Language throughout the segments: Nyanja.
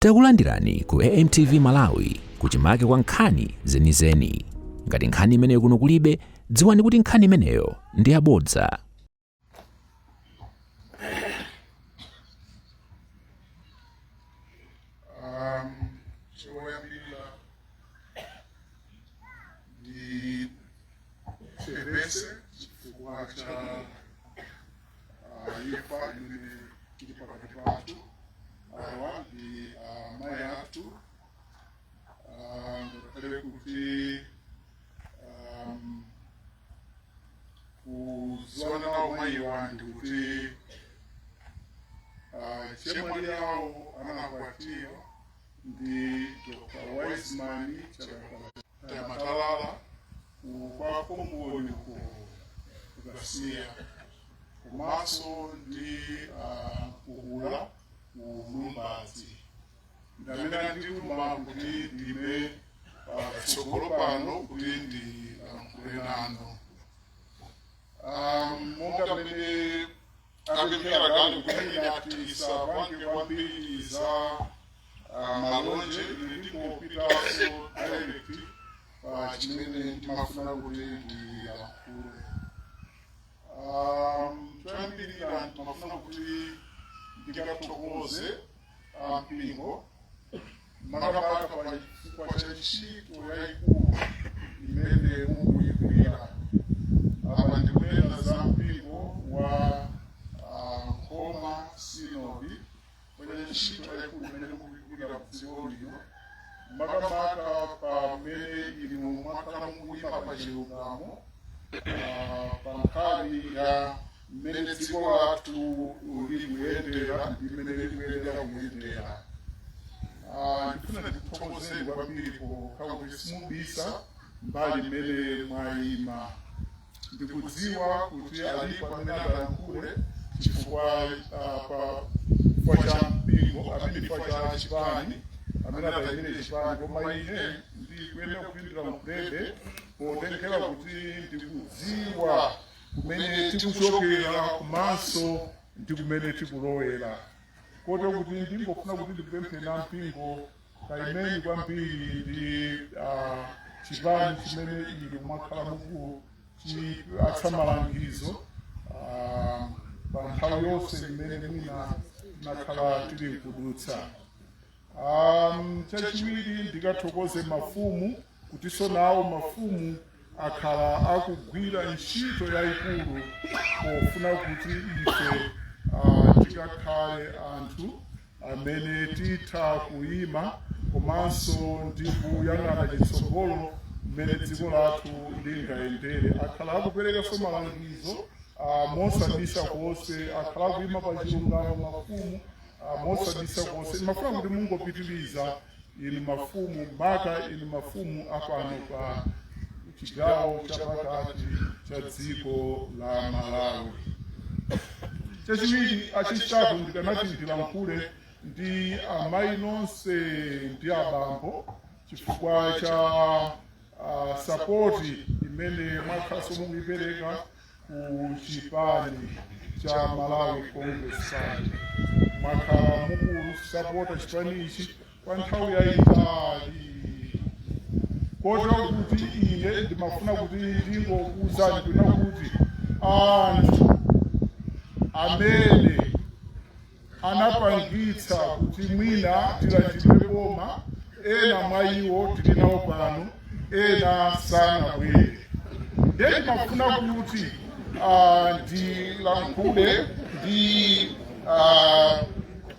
Takulandirani ku AMTV Malawi kuchimake kwa nkhani zenizeni. Ngati nkhani imeneyo kuno kulibe, dziwani kuti nkhani imeneyo ndi yabodza. Kuzwana nao maiwandi kuti chemwali yawo anakwatiwa ndi Dr. Wiseman Chakala Matalala kwa komboni kukasiya komanso ndi kuhula kumumbazi ndamene ndikuma kuti ndime tsogolo pano kuti ndilankhulirano. Monga mene akupemphera kale kuti inatisa pange kwambiri za malonje ndikupitaso direct pa chimene ndimafuna kuti ndiyankhule. Choyambirira ndimafuna kuti ndikathokoze mpingo makamaka pa chifukwa cha ntchito yayikulu imene mukuyigwira. Apa ndikunena za mpingo wa Nkoma Sinodi kwenye ntchito yayikulu imene mukuyigwira dziko lino, makamaka pamene inu mwakhala mukuyima pa chilungamo pa nkhani ya mmene dziko lathu likuyendera ndi mmene likuyenera kuyendera. Ndifuna ndikuthokozeni kwambiri pokhala kuti simubisa mbali mmene mwayima. Ndikudziwa kuti alipo amene alankhule chifukwa cha mpingo amene chifukwa cha chipani amene atayimire chipani, koma ine ndikuyenera kupindula mkulebe potengera kuti ndikudziwa kumene tikuchokera komanso ndi kumene tikulowera. Kotero kuti ndingofuna kuti ndikupemphe na mpingo kaimeni kwambiri ndi chipani chimene inu mwakhala muku malangizo pa nthawi yonse imene mwina nakhala tili kudutsa. Chachiwiri ndikathokoze mafumu kutinso nawo mafumu akhala akugwira ntchito yayikulu pofuna kuti ife tikakhale anthu amene titha kuyima komanso ndi kuyang'ana chitsogolo mmene dziko lathu lingayendere. Akhala akuperekanso malangizo mosabisa konse, akhala akuyima pa chilungamo mafumu mosabisa konse. Mafuna kuti mungopitiliza inu mafumu mpaka inu mafumu apano pa chigawo chapakati cha dziko la Malawi. Chachiwiri achitatu ndikanati ndilankhule ndi amayi nonse ndi abambo chifukwa cha sapoti imene mwakhaso mukuyipereka ku chipani cha Malawi Congress Party. Mwakhala mukusapota chipani ichi kwa nthawi yayitali. Kotero kuti ine ndimafuna kuti ndingokuwuzani kuna kuti anthu amene anapangitsa kuti mwina tilandire boma, ena mwa iwo tili nawo pano, ena sanabwere. Ndiye ndimafuna kuti ndilankhule ndi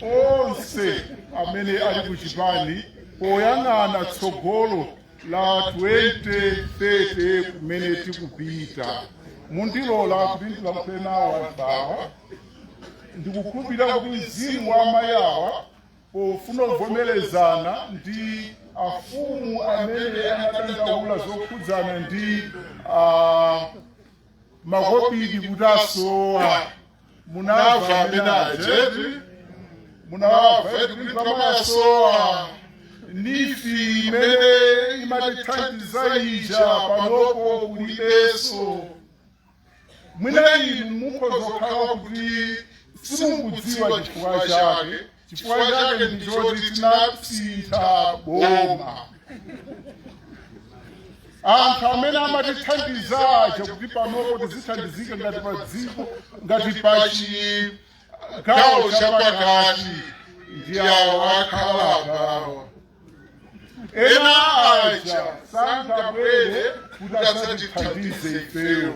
onse amene ali ku chipani poyang'ana tsogolo la 2030 kumene tikupita. Mundilola kuti ndilankhule nawo anthu awa. Ndikukhulupirira kuti mzimu wa amayi awa pofuna kuvomerezana ndi afumu amene anadandaula zokhudzana ndi makobidi kuti asowa. Munamva amene ajeti, munamva kuti pamasowa nifi imene imatithandiza ija panopo kulibenso. Mwina inu mukhoza kukhala kuti simungudziwa chifukwa chake, chifukwa chake ndichoti tinapsitha boma. Anthu amene amatithandizaje kuti panopo tizithandizike ngati pa dziko ngati pa chigawo chapakati ndi awo akhala apawa. Ena aja sankabwere kuti asatithandize ifeyo.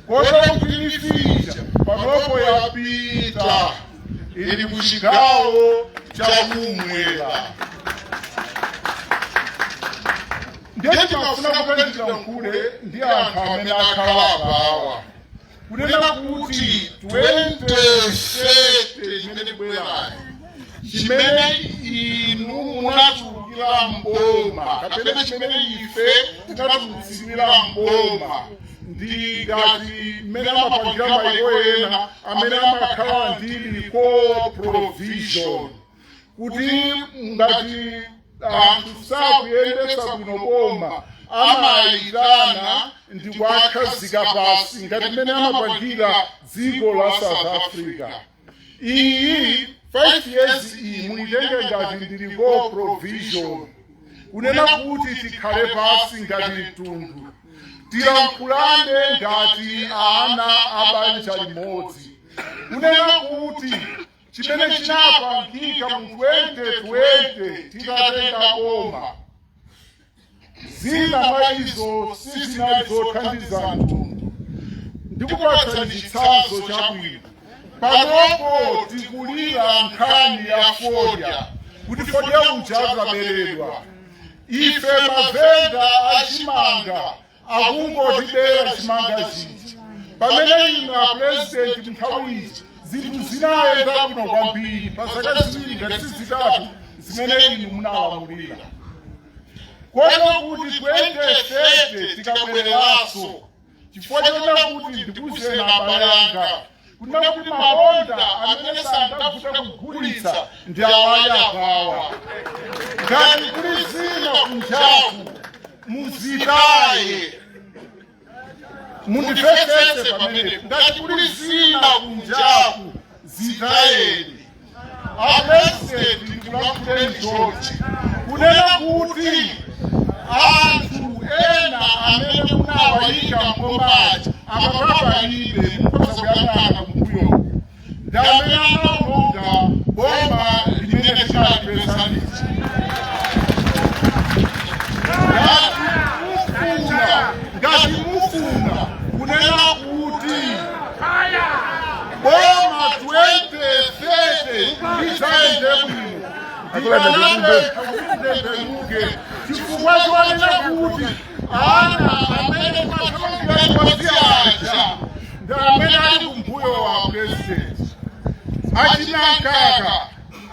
Kotero kuti mifita panopo yapita ili ku chigawo chakumwera. Ndiye timafuna kupendekera mkule ndi anthu amene akhala apawa. Kunena kuti 2030 imene tibwerayo, chimene inu munatulukira mboma, kapena chimene ife tinatulukira mboma, ndi ngati mmene amapangira mayiko ena amene amakhala ndi co-provision, kuti ngati anthu sakuyendetsa bwino boma amayitana ndi kuwakhazika pasi ngati mmene amapangira dziko la South Africa. Iyi 5 years iyi muitenge ngati ndili co-provision, kunena kuti tikhale pasi ngati mtundu, tilankhulane ngati ana abanja limodzi, kunena kuti chimene chinapangika mu 2020 titatenga boma, zina mwa izo sizinali zothandiza mtundu. Ndikupatsani chitsanzo chabwino. Panopo tikulira nkhani ya fodya, kuti fodya uja azaberedwa. Ife mavenda achimanga akungotibera chimanga chiji. Pamene inu apresidenti nthawi izi zinthu zinayenda bwino kwambiri pa zaka ziwiri ngati zitatu zimene inu munalamulira. Kotero kuti 2030 tikabwereranso, chifukwa chonena kuti ndikuzeni abale anga, kunena kuti malonda amene sangavuta kugulitsa ndi awali apawa. Ngati kuli zina kunjaku muzitaye, mundifesese pamenepo. Ngati kuli zina kunjaku zitayeni. Apresidenti ndikulankhuleni chonchi, kunena kuti anthu ena amene munawayika mbomaji amapapalibe mukhoza kuyang'ana kumbuyo, ndi amene anaononga boma limene tinalipezanichi. Ngati mufuna kunena kuti boma 2030 lidzayende bwino, ndikanabemuke chifukwa chonena kuti ana amene mathamangiaja ndi amene ali kumbuyo wa presidenti. Achina Nkaka,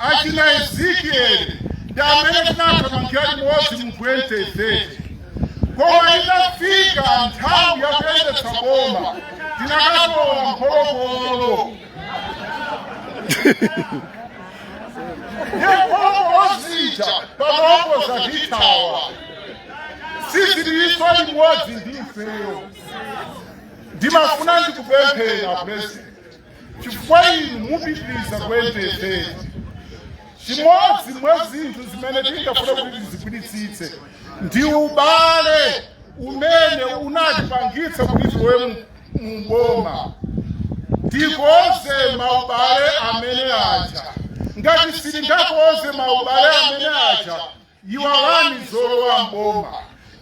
achina Ezekiel ndi amene tinathamangira limodzi mu 2030. Koma inafika nthawi yakuyendetsa boma, tinakatola mpholopholo. Yehova zija panopo zatithawa, siziliso limodzi ndifeyo. Ndimafuna ndikupemphera president, chifukwa inu mupitiriza 2030. Chimodzi mwa zinthu zimene tingafuna kuti tizigwiritsitse ndi ubale umene unatipangitsa kuti tiwe mboma. Tikoze maubale amene aja. Ngati sitingakoze maubale amene aja, iwalani zolowa mboma.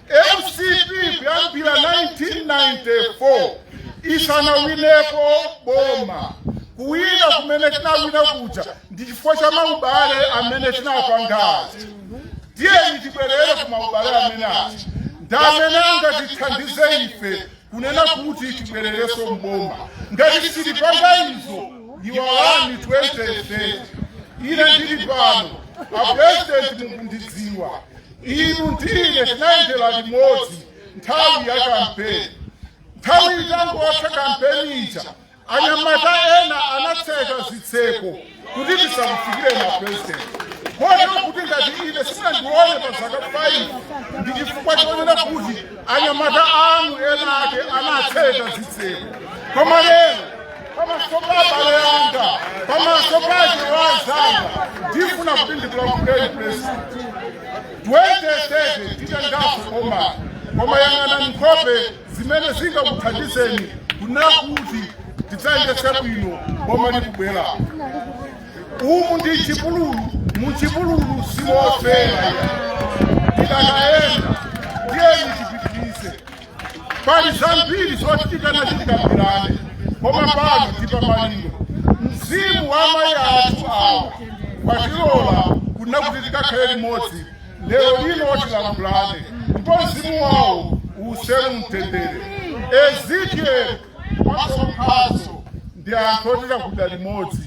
MCP kuyambira 1994 isanawinepo boma. Kuwina kumene tinawina kuja ndi chifukwa cha maubale amene tinapangazi. Tiyeni tibwerere ku maubale amene aja, ndi amene angatithandize ife kunena kuti tibwerereso mboma. Ngati sitipanga izo, iwalani 2030. Ine ndili pano, apresidenti mukundidziwa, inu ndine tinayendera limodzi nthawi ya kampeni. Nthawi itangotha kampeni ija, anyamata ena anatseka zitseko kuti tisamufikire na presidenti. Kotero kuti ngati ine simunandione pa zaka 5 ndi chifukwa chonena kuti anyamata anu ena ake anatseka zitseko. Koma lero pamaso pa abale anga, pamaso pa achiwazanga, ndifuna kuti ndikulankhuleni President. 2030 titangaso koma yang'ana nkhope zimene zingakuthandizeni kuti tidzayendetse bwino boma likubwera. Umu ndi chipululu, muchipululu simofera. Tikayenda tiyeni tipitirize. Pali zambiri zochitika na chitikambirane, koma pano tipa maliro. Mzimu wa amayi athu awa watilola kuna kuti tikakhale limodzi. Lero lino tilankhulane, ndipo mzimu wawo usere mtendere. Ezekiel wasomphaso ndi anthu otira kuda limodzi.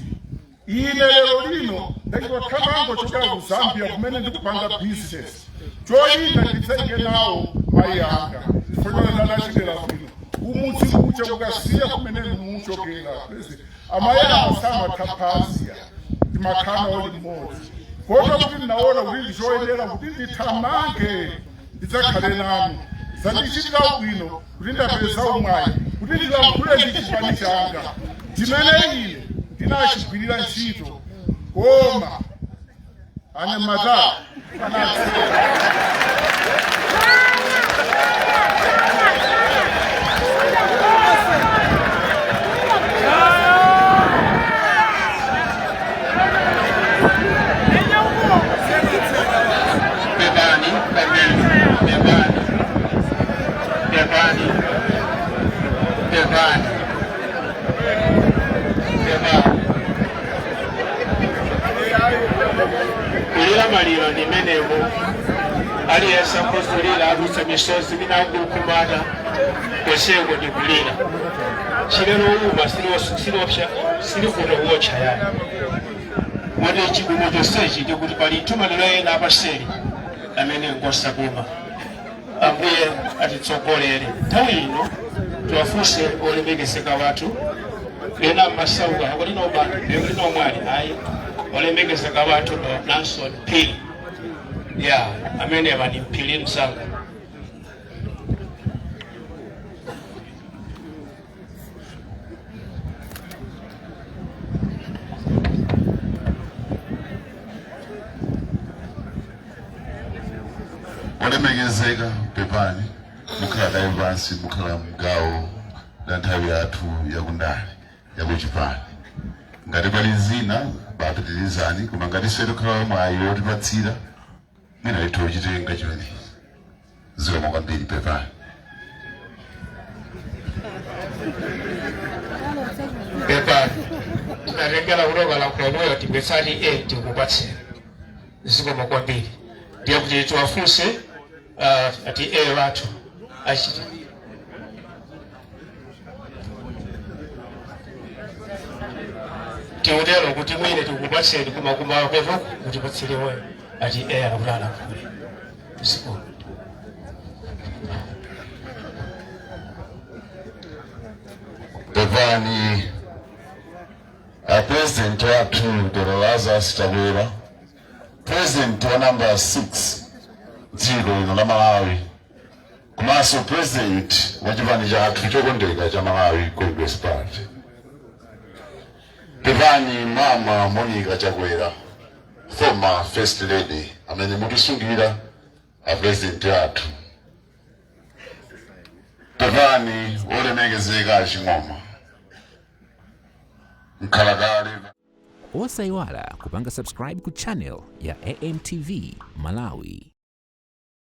Ine lero lino ndachothamango chokera ku Zambia kumene ndikupanga business. Cholinga nditsenge nawo mayi anga. Fonyola nachidera bwino. Umudzi kucha kukasiya kumene muchokera. Amayi asama tapazia. Timakhala oli mmodzi. Kota kuti naona kuti ndichoyenera kuti ndithamange ndidzakhale nanu. Zandichitira bwino kuti ndapeza umwayi kuti ndilankhule ndi chipani changa. Chimene ine ndinachigwirira ntchito koma anyamata maliro ni menevo aliyesa kuzulila alusa misozi minangukumana kwesego nikulira chilero uuma silikuno uocha yani wade chigumo joseji ndikuti pali itumaliro ena apaseri amene ngosa guma ambuye atitsogolere nthawi ino tuwafuse olemekezeka watu ena masauka akulina ubanda ekulina omwali ayi olemekezeka watu no Nanson P. Yeah, amene bani mpili msanga. Olemekezeka Pepani mukhala daivansi mukhala mgawo la nthawi yathu yakundali yakuchipani. Ngati pali zina bapitirizani koma ngati setu khala mwayi wotipatsira mina ito chitenga chimene zikoma kwambiri Pepani. Pepani tinatengera kutoka la kulomoyo tibwesani tikupatsira zikoma kwambiri ndiye kuti tiwafuse ati watu achite tiutero kuti mwine tikupatseni kumakuma pevo kuti patsire wewe ati anakulala kule usiku. Pepani President wathu Dr. Lazarus Chakwera, President wa number 6 dziko lino la Malawi, komanso President wa chipani chathu chokondeka cha Malawi Congress Party. Pepani Mama Monica Chakwera, former First Lady, amene mutisungira a President wathu. Pepani olemekezeka aching'oma mkhalakale. Osayiwala kupanga subscribe ku channel ya AMTV Malawi.